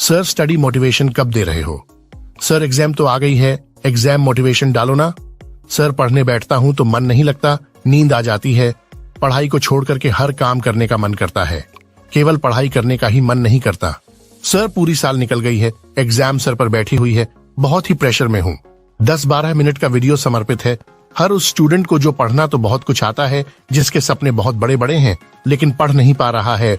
Sir study motivation कब दे रहे हो? सर एग्जाम तो आ गई है, एग्जाम मोटिवेशन डालो ना। सर पढ़ने बैठता हूं तो मन नहीं लगता, नींद आ जाती है, पढ़ाई को छोड़ करके हर काम करने का मन करता है, केवल पढ़ाई करने का ही मन नहीं करता। सर पूरी साल निकल गई है, एग्जाम सर पर बैठी हुई है, बहुत ही प्रेशर में हूँ। 10-12 मिनट का वीडियो समर्पित है हर उस स्टूडेंट को जो पढ़ना तो बहुत कुछ आता है, जिसके सपने बहुत बड़े बड़े हैं लेकिन पढ़ नहीं पा रहा है।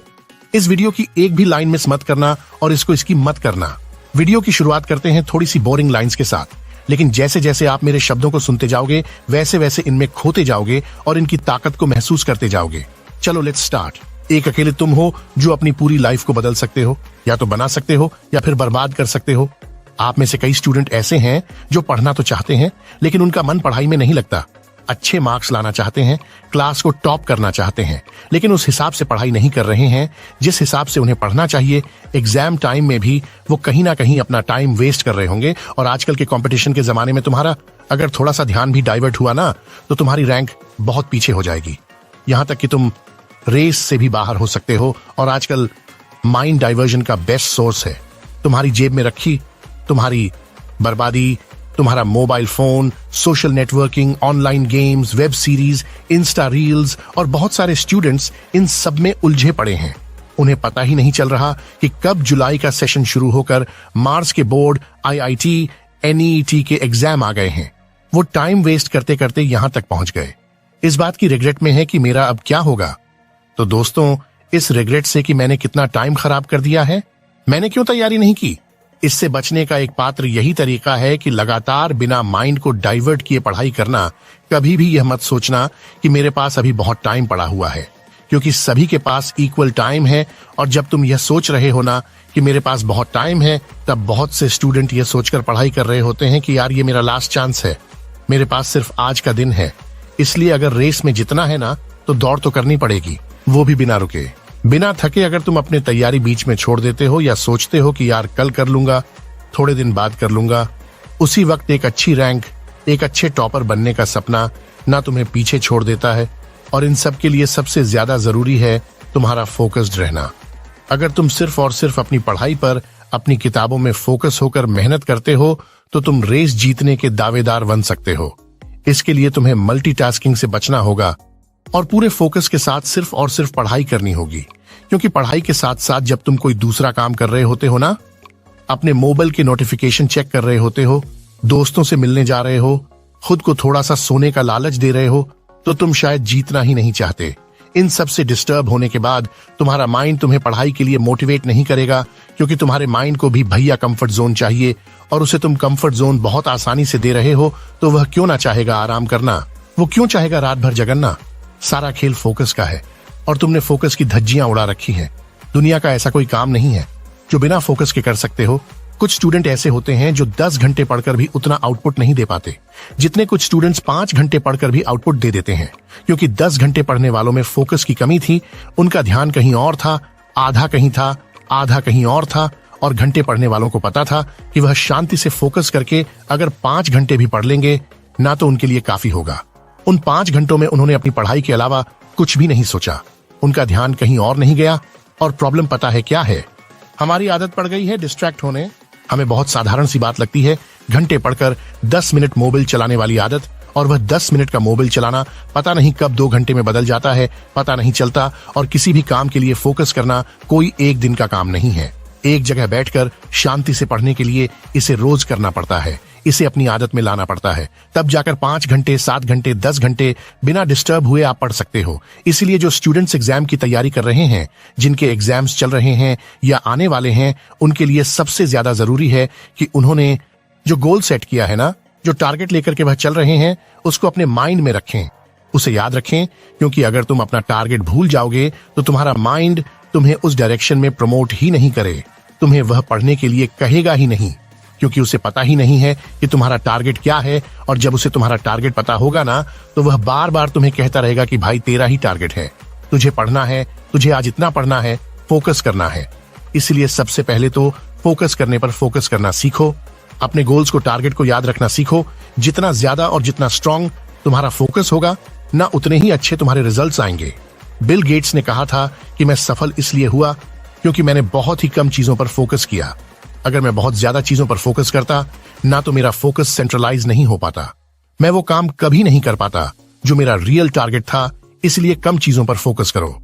इस वीडियो की एक भी लाइन मिस मत करना और इसको इसकी मत करना। वीडियो की शुरुआत करते हैं थोड़ी सी बोरिंग लाइंस के साथ, लेकिन जैसे जैसे आप मेरे शब्दों को सुनते जाओगे वैसे वैसे इनमें खोते जाओगे और इनकी ताकत को महसूस करते जाओगे। चलो लेट्स स्टार्ट। एक अकेले तुम हो जो अपनी पूरी लाइफ को बदल सकते हो, या तो बना सकते हो या फिर बर्बाद कर सकते हो। आप में से कई स्टूडेंट ऐसे हैं जो पढ़ना तो चाहते हैं लेकिन उनका मन पढ़ाई में नहीं लगता। अच्छे मार्क्स लाना चाहते हैं, क्लास को टॉप करना चाहते हैं, लेकिन उस हिसाब से पढ़ाई नहीं कर रहे हैं जिस हिसाब से उन्हें पढ़ना चाहिए। एग्जाम टाइम में भी वो कहीं ना कहीं अपना टाइम वेस्ट कर रहे होंगे और आजकल के कंपटीशन के जमाने में तुम्हारा अगर थोड़ा सा ध्यान भी डाइवर्ट हुआ ना तो तुम्हारी रैंक बहुत पीछे हो जाएगी, यहां तक कि तुम रेस से भी बाहर हो सकते हो। और आजकल माइंड डाइवर्जन का बेस्ट सोर्स है तुम्हारी जेब में रखी तुम्हारी बर्बादी, तुम्हारा mobile phone, social networking, online games, web series, Insta reels. और बहुत सारे स्टूडेंट्स इन सब में उलझे पड़े हैं। उन्हें पता ही नहीं चल रहा कि कब जुलाई का सेशन शुरू होकर मार्च के बोर्ड, IIT, NEET के एग्जाम आ गए हैं। वो टाइम वेस्ट करते करते यहां तक पहुंच गए। इस बात की रिग्रेट में है कि मेरा अब क्या होगा। तो दोस्तों, इस रिग्रेट से कि मैंने कितना टाइम खराब कर दिया है, मैंने क्यों तैयारी नहीं की। इससे बचने का एक पात्र यही तरीका है कि लगातार बिना माइंड को डाइवर्ट किए पढ़ाई करना। कभी भी यह मत सोचना कि मेरे पास अभी बहुत टाइम पड़ा हुआ है, क्योंकि सभी के पास इक्वल टाइम है। और जब तुम यह सोच रहे हो ना कि मेरे पास बहुत टाइम है, तब बहुत से स्टूडेंट यह सोचकर पढ़ाई कर रहे होते हैं कि यार ये मेरा लास्ट चांस है, मेरे पास सिर्फ आज का दिन है। इसलिए अगर रेस में जितना है ना तो दौड़ तो करनी पड़ेगी, वो भी बिना रुके, बिना थके। अगर तुम अपने तैयारी बीच में छोड़ देते हो या सोचते हो कि यार कल कर लूंगा, थोड़े दिन बाद कर लूंगा, उसी वक्त एक अच्छी रैंक, एक अच्छे टॉपर बनने का सपना ना तुम्हें पीछे छोड़ देता है। और इन सब के लिए सबसे ज्यादा जरूरी है तुम्हारा फोकस्ड रहना। अगर तुम सिर्फ और सिर्फ अपनी पढ़ाई पर, अपनी किताबों में फोकस होकर मेहनत करते हो तो तुम रेस जीतने के दावेदार बन सकते हो। इसके लिए तुम्हें मल्टीटास्किंग से बचना होगा और पूरे फोकस के साथ सिर्फ और सिर्फ पढ़ाई करनी होगी। क्योंकि पढ़ाई के साथ साथ जब तुम कोई दूसरा काम कर रहे होते हो ना, अपने मोबाइल के नोटिफिकेशन चेक कर रहे होते हो, दोस्तों से मिलने जा रहे हो, खुद को थोड़ा सा सोने का लालच दे रहे हो, तो तुम शायद जीतना ही नहीं चाहते। इन सब से डिस्टर्ब होने के बाद तुम्हारा माइंड तुम्हें पढ़ाई के लिए मोटिवेट नहीं करेगा, क्योंकि तुम्हारे माइंड को भी भैया कंफर्ट जोन चाहिए और उसे तुम कंफर्ट जोन बहुत आसानी से दे रहे हो। तो वह क्यों ना चाहेगा आराम करना, वो क्यों चाहेगा रात भर जगना। सारा खेल फोकस का है और तुमने फोकस की धज्जियां उड़ा रखी हैं। दुनिया का ऐसा कोई काम नहीं है जो बिना फोकस के कर सकते हो। कुछ स्टूडेंट ऐसे होते हैं जो 10 घंटे पढ़कर भी उतना आउटपुट नहीं दे पाते जितने कुछ स्टूडेंट्स 5 घंटे पढ़कर भी आउटपुट दे देते हैं। क्योंकि 10 घंटे पढ़ने वालों में फोकस की कमी थी, उनका ध्यान कहीं और था, आधा कहीं था, आधा कहीं और था। और घंटे पढ़ने वालों को पता था कि वह शांति से फोकस करके अगर 5 घंटे भी पढ़ लेंगे ना तो उनके लिए काफी होगा। उन 5 घंटों में उन्होंने अपनी पढ़ाई के अलावा कुछ भी नहीं सोचा, उनका ध्यान कहीं और नहीं गया। और प्रॉब्लम पता है क्या है? हमारी आदत पड़ गई है डिस्ट्रैक्ट होने। हमें बहुत साधारण सी बात लगती है घंटे पढ़कर 10 मिनट मोबाइल चलाने वाली आदत, और वह 10 मिनट का मोबाइल चलाना पता नहीं कब 2 घंटे में बदल जाता है, पता नहीं चलता। और किसी भी काम के लिए फोकस करना कोई एक दिन का काम नहीं है। एक जगह बैठकर शांति से पढ़ने के लिए इसे रोज करना पड़ता है, इसे अपनी आदत में लाना पड़ता है। तब जाकर 5 घंटे, 7 घंटे, 10 घंटे बिना डिस्टर्ब हुए आप पढ़ सकते हो। इसीलिए जो स्टूडेंट्स एग्जाम की तैयारी कर रहे हैं, जिनके एग्जाम्स चल रहे हैं या आने वाले हैं, उनके लिए सबसे ज्यादा जरूरी है कि उन्होंने जो गोल सेट किया है ना, जो टारगेट लेकर के वह चल रहे हैं, उसको अपने माइंड में रखें, उसे याद रखें। क्योंकि अगर तुम अपना टारगेट भूल जाओगे तो तुम्हारा माइंड तुम्हें उस डायरेक्शन में प्रमोट ही नहीं करे, तुम्हें वह पढ़ने के लिए कहेगा ही नहीं, क्योंकि उसे पता ही नहीं है कि तुम्हारा टारगेट क्या है। और जब उसे तुम्हारा टारगेट पता होगा ना तो वह बार बार तुम्हें कहता रहेगा कि भाई तेरा ही टारगेट है, तुझे पढ़ना है, तुझे आज इतना पढ़ना है, फोकस करना है। इसलिए सबसे पहले तो फोकस करने पर फोकस करना सीखो, अपने गोल्स को, टारगेट को याद रखना सीखो। जितना ज्यादा और जितना स्ट्रांग तुम्हारा फोकस होगा ना, उतने ही अच्छे तुम्हारे रिजल्ट्स आएंगे। बिल गेट्स ने कहा था कि मैं सफल इसलिए हुआ क्योंकि मैंने बहुत ही कम चीजों पर फोकस किया। अगर मैं बहुत ज्यादा चीजों पर फोकस करता ना तो मेरा फोकस सेंट्रलाइज नहीं हो पाता, मैं वो काम कभी नहीं कर पाता जो मेरा रियल टारगेट था। इसलिए कम चीजों पर फोकस करो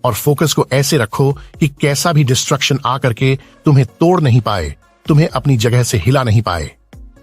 और फोकस को ऐसे रखो कि कैसा भी डिस्ट्रक्शन आ करके तुम्हें तोड़ नहीं पाए, तुम्हें अपनी जगह से हिला नहीं पाए।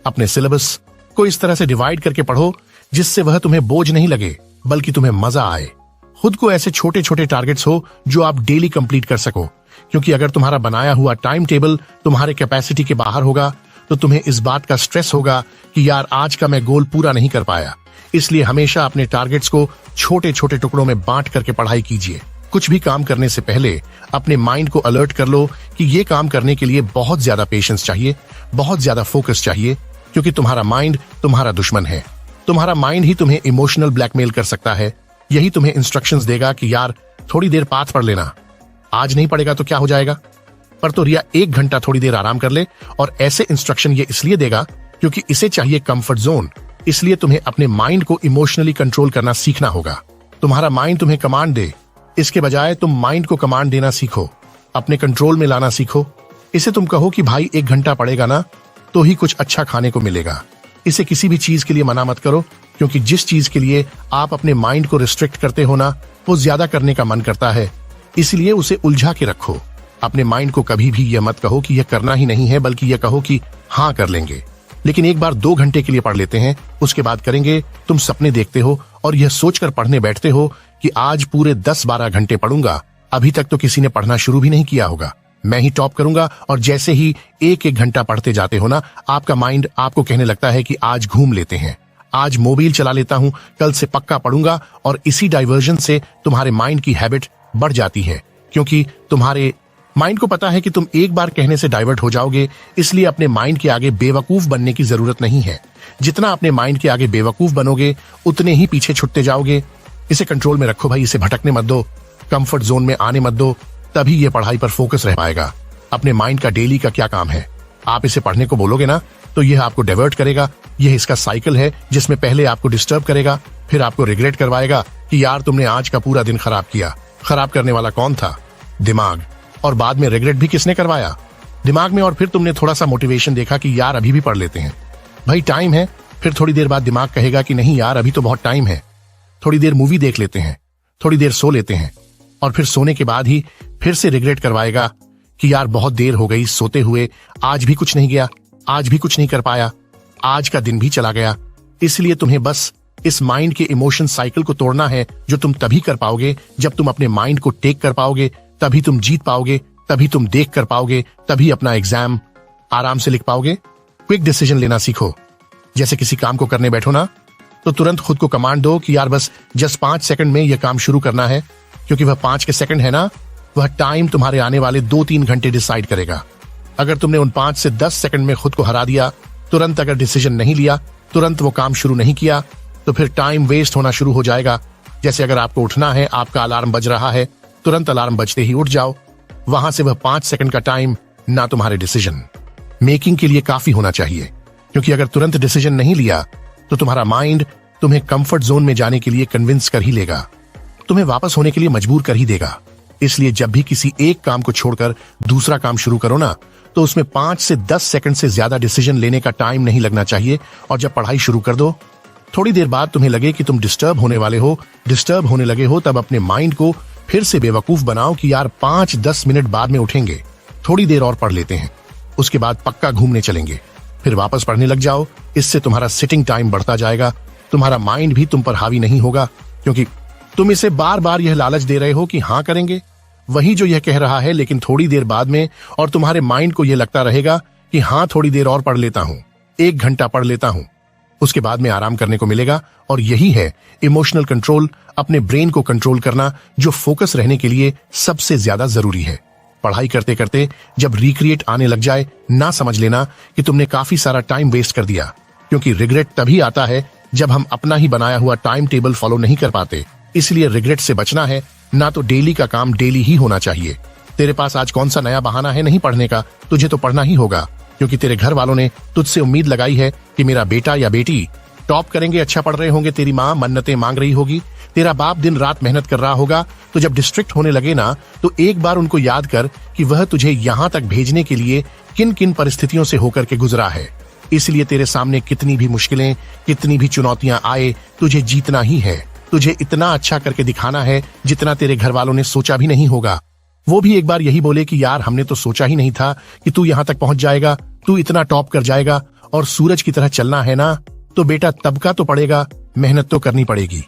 अपने सिलेबस को इस तरह से डिवाइड करके पढ़ो जिससे वह तुम्हें बोझ नहीं लगे बल्कि तुम्हें मजा आए। खुद को ऐसे छोटे छोटे टारगेट्स हो जो आप डेली कंप्लीट कर सको, क्योंकि अगर तुम्हारा बनाया हुआ टाइम टेबल तुम्हारे कैपेसिटी के बाहर होगा तो तुम्हें इस बात का स्ट्रेस होगा कि यार आज का मैं गोल पूरा नहीं कर पाया। इसलिए हमेशा अपने टारगेट्स को छोटे छोटे टुकड़ों में बांट करके पढ़ाई कीजिए। कुछ भी काम करने से पहले अपने माइंड को अलर्ट कर लो कि ये काम करने के लिए बहुत ज्यादा पेशेंस चाहिए, बहुत ज्यादा फोकस चाहिए, क्योंकि तुम्हारा माइंड तुम्हारा दुश्मन है। तुम्हारा माइंड ही तुम्हें इमोशनल ब्लैकमेल कर सकता है। यही तुम्हें इंस्ट्रक्शंस देगा कि यार थोड़ी देर पाथ पढ़ लेना, आज नहीं पढ़ेगा तो क्या हो जाएगा, पर तो रिया 1 घंटा थोड़ी देर आराम कर ले। और ऐसे इंस्ट्रक्शन ये इसलिए देगा क्योंकि इसे चाहिए कंफर्ट जोन। इसलिए तुम्हें अपने माइंड को इमोशनली कंट्रोल करना सीखना होगा। तुम्हारा माइंड तुम्हें कमांड दे, इसके बजाय तुम माइंड को कमांड देना सीखो, अपने कंट्रोल में लाना सीखो। इसे तुम कहो कि भाई 1 घंटा पढ़ेगा ना तो ही कुछ अच्छा खाने को मिलेगा। इसे किसी भी चीज के लिए मना मत करो, क्योंकि जिस चीज के लिए आप अपने माइंड को रिस्ट्रिक्ट करते हो ना वो ज्यादा करने का मन करता है। इसलिए उसे उलझा के रखो। अपने माइंड को कभी भी यह मत कहो कि यह करना ही नहीं है, बल्कि यह कहो कि हाँ कर लेंगे, लेकिन एक बार 2 घंटे के लिए पढ़ लेते हैं, उसके बाद करेंगे। तुम सपने देखते हो और यह सोचकर पढ़ने बैठते हो कि आज पूरे 10-12 घंटे पढ़ूंगा। अभी तक तो किसी ने पढ़ना शुरू भी नहीं किया होगा, मैं ही टॉप करूंगा। और जैसे ही 1-1 घंटा पढ़ते जाते हो ना, आपका माइंड आपको कहने लगता है कि आज घूम लेते हैं, आज मोबाइल चला लेता हूं, कल से पक्का पढ़ूंगा। और इसी डाइवर्जन से तुम्हारे माइंड की हैबिट बढ़ जाती है, क्योंकि तुम्हारे माइंड को पता है कि तुम एक बार कहने से डाइवर्ट हो जाओगे। इसलिए अपने माइंड के आगे बेवकूफ बनने की जरूरत नहीं है। जितना अपने माइंड के आगे बेवकूफ बनोगे उतने ही पीछे छुटते जाओगे। इसे कंट्रोल में रखो भाई, इसे भटकने मत दो, कंफर्ट जोन में आने मत दो, तभी ये पढ़ाई पर फोकस रह पाएगा। अपने माइंड का डेली का क्या काम है, आप इसे पढ़ने को बोलोगे ना तो यह आपको डाइवर्ट करेगा। यह इसका साइकिल है जिसमें पहले आपको डिस्टर्ब करेगा, फिर आपको रिग्रेट करवाएगा कि यार तुमने आज का पूरा दिन खराब किया। खराब करने वाला कौन था? दिमाग। और बाद में रिग्रेट भी किसने करवाया? दिमाग में। और फिर तुमने थोड़ा सा मोटिवेशन देखा कि यार अभी भी पढ़ लेते हैं, भाई टाइम है। फिर थोड़ी देर बाद दिमाग कहेगा कि नहीं यार अभी तो बहुत टाइम है, थोड़ी देर मूवी देख लेते हैं, थोड़ी देर सो लेते हैं। और फिर सोने के बाद ही फिर से रिग्रेट करवाएगा कि यार बहुत देर हो गई सोते हुए, आज भी कुछ नहीं गया, आज भी कुछ नहीं कर पाया, आज का दिन भी चला गया। इसलिए तुम्हें बस इस माइंड के इमोशन साइकिल को तोड़ना है, जो तुम तभी कर पाओगे जब तुम अपने माइंड को टेक कर पाओगे, तभी तुम जीत पाओगे, तभी तुम देख कर पाओगे, तभी अपना एग्जाम आराम से लिख पाओगे। क्विक डिसीजन लेना सीखो। जैसे किसी काम को करने बैठो ना तो तुरंत खुद को कमांड दो कि यार बस जस्ट 5 सेकंड में यह काम शुरू करना है, क्योंकि वह 5 के सेकंड है ना, वह टाइम तुम्हारे आने वाले 2-3 घंटे डिसाइड करेगा। अगर तुमने उन 5 से 10 सेकंड में खुद को हरा दिया, तुरंत अगर डिसीजन नहीं लिया, तुरंत वो काम शुरू नहीं किया, तो फिर टाइम वेस्ट होना शुरू हो जाएगा। जैसे अगर आपको उठना है, आपका अलार्म बज रहा है, तुरंत अलार्म बजते ही उठ जाओ। वहां से वह 5 सेकंड का टाइम ना तुम्हारे डिसीजन मेकिंग के लिए काफी होना चाहिए, क्योंकि अगर तुरंत डिसीजन नहीं लिया तो तुम्हारा माइंड तुम्हें कंफर्ट जोन में जाने के लिए कन्विंस कर ही लेगा, तुम्हें वापस होने के लिए मजबूर कर ही देगा। इसलिए जब भी किसी एक काम को छोड़कर दूसरा काम शुरू करो ना, तो उसमें 5 से 10 सेकंड से ज्यादा डिसीजन लेने का टाइम नहीं लगना चाहिए। और जब पढ़ाई शुरू कर दो, थोड़ी देर बाद तुम्हें लगे कि तुम डिस्टर्ब होने वाले हो, डिस्टर्ब होने लगे हो, तब अपने माइंड को फिर से बेवकूफ बनाओ कि यार 5-10 मिनट बाद में उठेंगे, थोड़ी देर और पढ़ लेते हैं, उसके बाद पक्का घूमने चलेंगे, फिर वापस पढ़ने लग जाओ। इससे तुम्हारा सिटिंग टाइम बढ़ता जाएगा, तुम्हारा माइंड भी तुम पर हावी नहीं होगा, क्योंकि तुम इसे बार बार यह लालच दे रहे हो कि हाँ करेंगे, वही जो यह कह रहा है, लेकिन थोड़ी देर बाद में। और तुम्हारे माइंड को यह लगता रहेगा कि हाँ थोड़ी देर और पढ़ लेता हूँ, 1 घंटा पढ़ लेता हूँ, उसके बाद में आराम करने को मिलेगा। और यही है इमोशनल कंट्रोल, अपने ब्रेन को कंट्रोल करना, जो फोकस रहने के लिए सबसे ज्यादा जरूरी है। पढ़ाई करते करते जब रिक्रिएट आने लग जाए, ना समझ लेना कि तुमने काफी सारा टाइम वेस्ट कर दिया, क्योंकि रिग्रेट तभी आता है जब हम अपना ही बनाया हुआ टाइम टेबल फॉलो नहीं कर पाते। इसलिए रिग्रेट से बचना है ना, तो डेली का काम डेली ही होना चाहिए। तेरे पास आज कौन सा नया बहाना है नहीं पढ़ने का? तुझे तो पढ़ना ही होगा, क्योंकि तेरे घर वालों ने तुझसे उम्मीद लगाई है कि मेरा बेटा या बेटी टॉप करेंगे, अच्छा पढ़ रहे होंगे, तेरी माँ मन्नतें मांग रही होगी, तेरा बाप दिन रात मेहनत कर रहा होगा, तो जब डिस्ट्रिक्ट होने लगे ना, तो एक बार उनको याद कर कि वह तुझे यहाँ तक भेजने के लिए किन किन परिस्थितियों से होकर के गुजरा है। इसलिए तेरे सामने कितनी भी मुश्किलें, कितनी भी चुनौतियां आए, तुझे जीतना ही है। तुझे इतना अच्छा करके दिखाना है जितना तेरे घर वालों ने सोचा भी नहीं होगा। वो भी एक बार यही बोले कि यार, हमने तो सोचा ही नहीं था कि तू यहाँ तक पहुंच जाएगा, तू इतना टॉप कर जाएगा और सूरज की तरह चलना है ना, तो बेटा तबका तो पड़ेगा, मेहनत तो करनी पड़ेगी।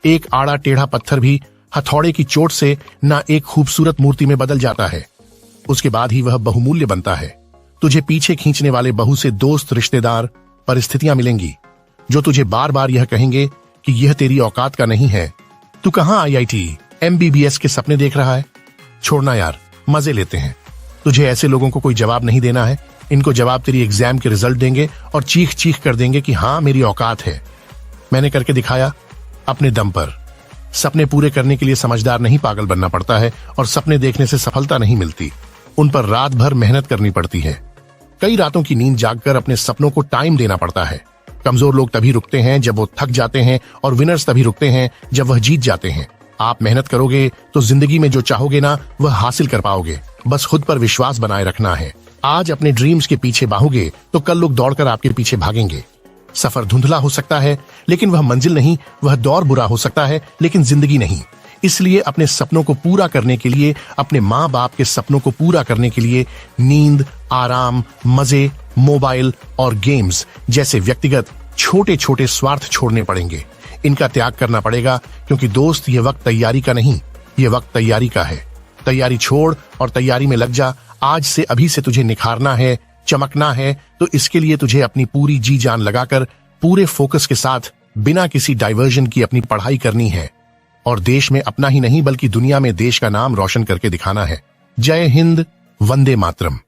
एक आड़ा टेढ़ा पत्थर भी हथौड़े की चोट से ना एक खूबसूरत मूर्ति में बदल जाता है, उसके बाद ही वह बहुमूल्य बनता है। तुझे पीछे खींचने वाले बहु से दोस्त, रिश्तेदार, परिस्थितियां मिलेंगी जो तुझे बार बार यह कहेंगे कि यह तेरी औकात का नहीं है। तू कहां IIT, MBBS के सपने देख रहा है? छोड़ना यार, मजे लेते हैं। तुझे ऐसे लोगों को कोई जवाब नहीं देना है। इनको जवाब तेरी एग्जाम के रिजल्ट देंगे और चीख चीख कर देंगे कि हाँ, मेरी औकात है, मैंने करके दिखाया अपने दम पर। सपने पूरे करने के लिए समझदार नहीं, पागल बनना पड़ता है, और सपने देखने से सफलता नहीं मिलती, उन पर रात भर मेहनत करनी पड़ती है। कई रातों की नींद जागकर अपने सपनों को टाइम देना पड़ता है। कमजोर लोग तभी रुकते हैं जब वो थक जाते हैं, और विनर्स तभी रुकते हैं जब वह जीत जाते हैं। आप मेहनत करोगे तो जिंदगी में जो चाहोगे ना, वह हासिल कर पाओगे। बस खुद पर विश्वास बनाए रखना है। आज अपने ड्रीम्स के पीछे भागोगे तो कल लोग दौड़कर आपके पीछे भागेंगे। सफर धुंधला हो सकता है, लेकिन वह मंजिल नहीं, वह दौर बुरा हो सकता है, लेकिन जिंदगी नहीं। इसलिए अपने सपनों को पूरा करने के लिए, अपने माँ बाप के सपनों को पूरा करने के लिए नींद, आराम, मजे, मोबाइल और गेम्स जैसे व्यक्तिगत छोटे छोटे स्वार्थ छोड़ने पड़ेंगे। इनका त्याग करना पड़ेगा, क्योंकि दोस्त, ये वक्त तैयारी का नहीं, ये वक्त तैयारी का है। तैयारी छोड़ और तैयारी में लग जा। आज से, अभी से तुझे निखारना है, चमकना है, तो इसके लिए तुझे अपनी पूरी जी जान लगाकर पूरे फोकस के साथ बिना किसी डाइवर्जन की अपनी पढ़ाई करनी है, और देश में अपना ही नहीं बल्कि दुनिया में देश का नाम रोशन करके दिखाना है। जय हिंद, वंदे मातरम।